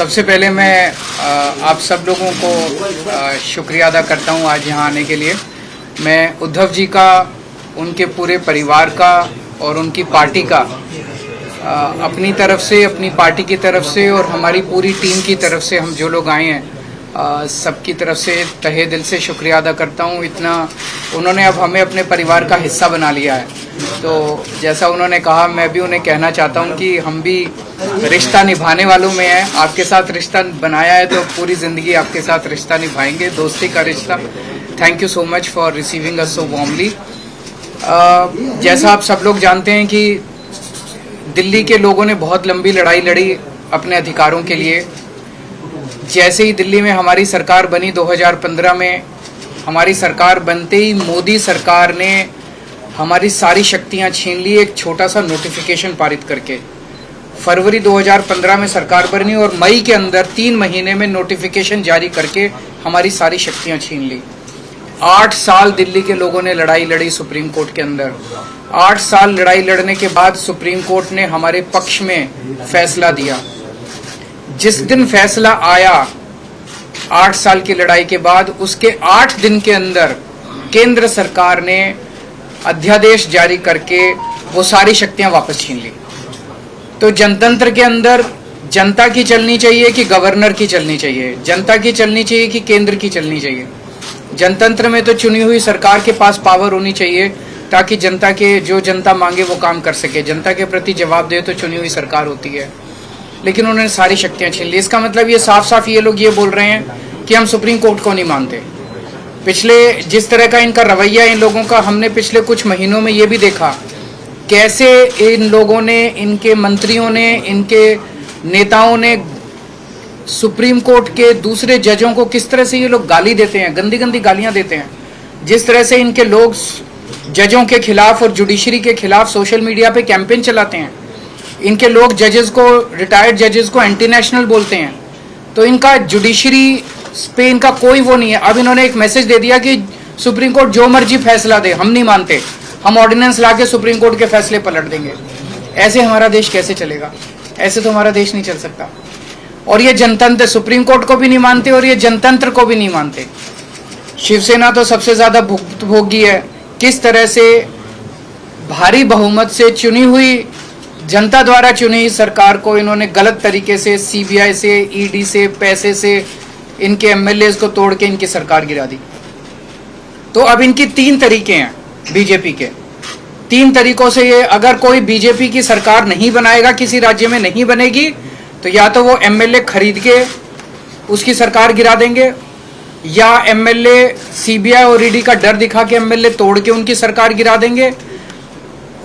सबसे पहले मैं आप सब लोगों को शुक्रिया अदा करता हूं आज यहां आने के लिए। मैं उद्धव जी का, उनके पूरे परिवार का और उनकी पार्टी का अपनी तरफ से, अपनी पार्टी की तरफ से और हमारी पूरी टीम की तरफ से, हम जो लोग आए हैं सबकी तरफ से तहे दिल से शुक्रिया अदा करता हूं। इतना उन्होंने अब हमें अपने परिवार का हिस्सा बना लिया है। तो जैसा उन्होंने कहा, मैं भी उन्हें कहना चाहता हूं कि हम भी रिश्ता निभाने वालों में हैं। आपके साथ रिश्ता बनाया है तो पूरी ज़िंदगी आपके साथ रिश्ता निभाएंगे, दोस्ती का रिश्ता। Thank you so much for receiving us so warmly. जैसा आप सब लोग जानते हैं कि दिल्ली के लोगों ने बहुत लंबी लड़ाई लड़ी अपने अधिकारों के लिए। जैसे ही दिल्ली में हमारी सरकार बनी 2015 में, हमारी सरकार बनते ही मोदी सरकार ने हमारी सारी शक्तियां छीन ली एक छोटा सा नोटिफिकेशन पारित करके। फरवरी 2015 में सरकार बनी और मई के अंदर 3 महीने में नोटिफिकेशन जारी करके हमारी सारी शक्तियां छीन ली। 8 साल दिल्ली के लोगों ने लड़ाई लड़ी सुप्रीम कोर्ट के अंदर। 8 साल लड़ाई लड़ने के बाद सुप्रीम कोर्ट ने हमारे पक्ष में फैसला दिया। जिस दिन फैसला आया 8 साल की लड़ाई के बाद, उसके 8 दिन के अंदर केंद्र सरकार ने अध्यादेश जारी करके वो सारी शक्तियां वापस छीन ली। तो जनतंत्र के अंदर जनता की चलनी चाहिए कि गवर्नर की चलनी चाहिए, जनता की चलनी चाहिए कि केंद्र की चलनी चाहिए। जनतंत्र में तो चुनी हुई सरकार के पास पावर होनी चाहिए ताकि जनता के जो जनता मांगे वो काम कर सके, जनता के प्रति जवाब दे तो चुनी हुई सरकार होती है। लेकिन उन्होंने सारी शक्तियां छीन ली। इसका मतलब ये साफ साफ ये लोग ये बोल रहे हैं कि हम सुप्रीम कोर्ट को नहीं मानते। पिछले जिस तरह का इनका रवैया इन लोगों का, हमने पिछले कुछ महीनों में ये भी देखा कैसे इन लोगों ने, इनके मंत्रियों ने, इनके नेताओं ने सुप्रीम कोर्ट के दूसरे जजों को किस तरह से ये लोग गाली देते हैं, गंदी गंदी गालियां देते हैं। जिस तरह से इनके लोग जजों के खिलाफ और जुडिशरी के खिलाफ सोशल मीडिया पे कैंपेन चलाते हैं। इनके लोग जजेस को, रिटायर्ड जजेस को एंटी नेशनल बोलते हैं। तो इनका जुडिशरी पे इनका कोई वो नहीं है। अब इन्होंने एक मैसेज दे दिया कि सुप्रीम कोर्ट जो मर्जी फैसला दे, हम नहीं मानते, हम ऑर्डिनेंस लाके सुप्रीम कोर्ट के फैसले पलट देंगे। ऐसे हमारा देश कैसे चलेगा? ऐसे तो हमारा देश नहीं चल सकता। और ये जनतंत्र सुप्रीम कोर्ट को भी नहीं मानते और ये जनतंत्र को भी नहीं मानते। शिवसेना तो सबसे ज्यादा भुक्तभोगी है। किस तरह से भारी बहुमत से चुनी हुई, जनता द्वारा चुनी सरकार को इन्होंने गलत तरीके से सीबीआई से, ईडी से, पैसे से इनके एमएलएस को तोड़ के इनकी सरकार गिरा दी। तो अब इनकी 3 तरीके हैं बीजेपी के। 3 तरीकों से ये, अगर कोई बीजेपी की सरकार नहीं बनाएगा, किसी राज्य में नहीं बनेगी, तो या तो वो एमएलए खरीद के उसकी सरकार गिरा देंगे, या एमएलए सीबीआई और ईडी का डर दिखा के एमएलए तोड़ के उनकी सरकार गिरा देंगे,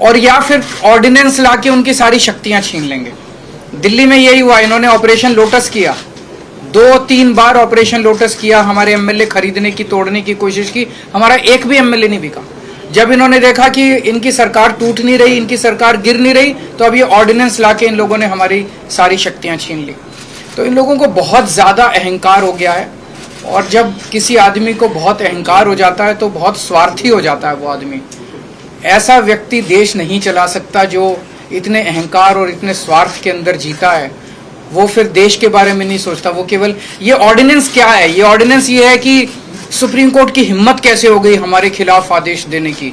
और या फिर ऑर्डिनेंस लाके उनकी सारी शक्तियां छीन लेंगे। दिल्ली में यही हुआ। इन्होंने ऑपरेशन लोटस किया, 2-3 बार ऑपरेशन लोटस किया, हमारे एमएलए खरीदने की, तोड़ने की कोशिश की, हमारा एक भी एमएलए नहीं बिका। जब इन्होंने देखा कि इनकी सरकार टूट नहीं रही, इनकी सरकार गिर नहीं रही, तो अब ये ऑर्डिनेंस लाके इन लोगों ने हमारी सारी शक्तियां छीन ली। तो इन लोगों को बहुत ज्यादा अहंकार हो गया है, और जब किसी आदमी को बहुत अहंकार हो जाता है तो बहुत स्वार्थी हो जाता है वो आदमी। ऐसा व्यक्ति देश नहीं चला सकता जो इतने अहंकार और इतने स्वार्थ के अंदर जीता है। वो फिर देश के बारे में नहीं सोचता, वो केवल, ये ऑर्डिनेंस क्या है? ये ऑर्डिनेंस ये है कि सुप्रीम कोर्ट की हिम्मत कैसे हो गई हमारे खिलाफ आदेश देने की,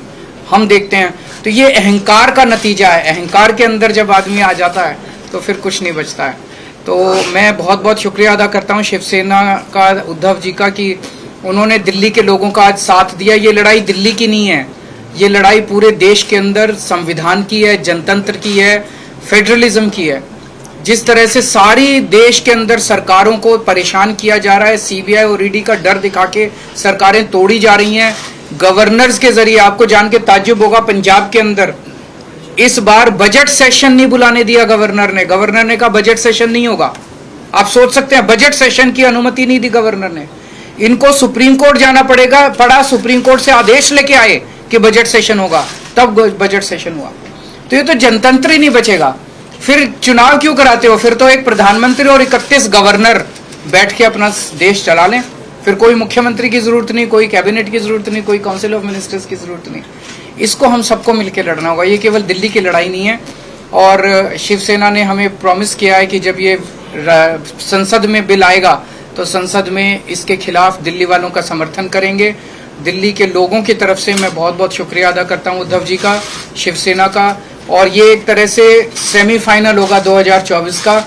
हम देखते हैं। तो ये अहंकार का नतीजा है। अहंकार के अंदर जब आदमी आ जाता है तो फिर कुछ नहीं बचता है। तो मैं बहुत बहुत शुक्रिया अदा करता हूँ शिवसेना का, उद्धव जी का, कि उन्होंने दिल्ली के लोगों का आज साथ दिया। ये लड़ाई दिल्ली की नहीं है, ये लड़ाई पूरे देश के अंदर संविधान की है, जनतंत्र की है, फेडरलिज्म की है। जिस तरह से सारी देश के अंदर सरकारों को परेशान किया जा रहा है, सीबीआई और ईडी का डर दिखा के सरकारें तोड़ी जा रही हैं गवर्नर्स के जरिए। आपको जान के ताज्जुब होगा, पंजाब के अंदर इस बार बजट सेशन नहीं बुलाने दिया गवर्नर ने। गवर्नर ने कहा बजट सेशन नहीं होगा। आप सोच सकते हैं, बजट सेशन की अनुमति नहीं दी गवर्नर ने। इनको सुप्रीम कोर्ट जाना पड़ा, सुप्रीम कोर्ट से आदेश लेके आए कि बजट सेशन होगा, तब बजट सेशन हुआ। तो ये तो जनतंत्र ही नहीं बचेगा। फिर चुनाव क्यों कराते हो? फिर तो एक प्रधानमंत्री और 31 गवर्नर बैठ के अपना देश चला लें। फिर कोई मुख्यमंत्री की जरूरत नहीं, कोई कैबिनेट की जरूरत नहीं, कोई काउंसिल ऑफ मिनिस्टर्स की जरूरत नहीं। इसको हम सबको मिलकर लड़ना होगा। ये केवल दिल्ली की लड़ाई नहीं है। और शिवसेना ने हमें प्रॉमिस किया है कि जब ये संसद में बिल आएगा तो संसद में इसके खिलाफ दिल्ली वालों का समर्थन करेंगे। दिल्ली के लोगों की तरफ से मैं बहुत बहुत शुक्रिया अदा करता हूं उद्धव जी का, शिवसेना का। और ये एक तरह से सेमीफाइनल होगा 2024 का।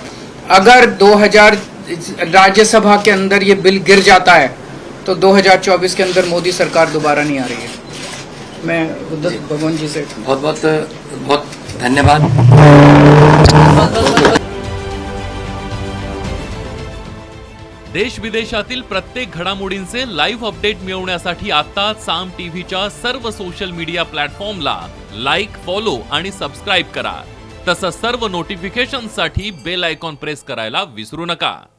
अगर 2000 राज्यसभा के अंदर ये बिल गिर जाता है तो 2024 के अंदर मोदी सरकार दोबारा नहीं आ रही है। मैं उद्धव भगवान जी से बहुत धन्यवाद। देश विदेशातील प्रत्येक घडामोडींचे लाईव्ह अपडेट मिळवण्यासाठी आता साम टीव्हीच्या सर्व सोशल मीडिया प्लॅटफॉर्मला लाईक, फॉलो आणि सबस्क्राईब करा। तसंच सर्व नोटिफिकेशनसाठी बेल आयकॉन प्रेस करायला विसरू नका।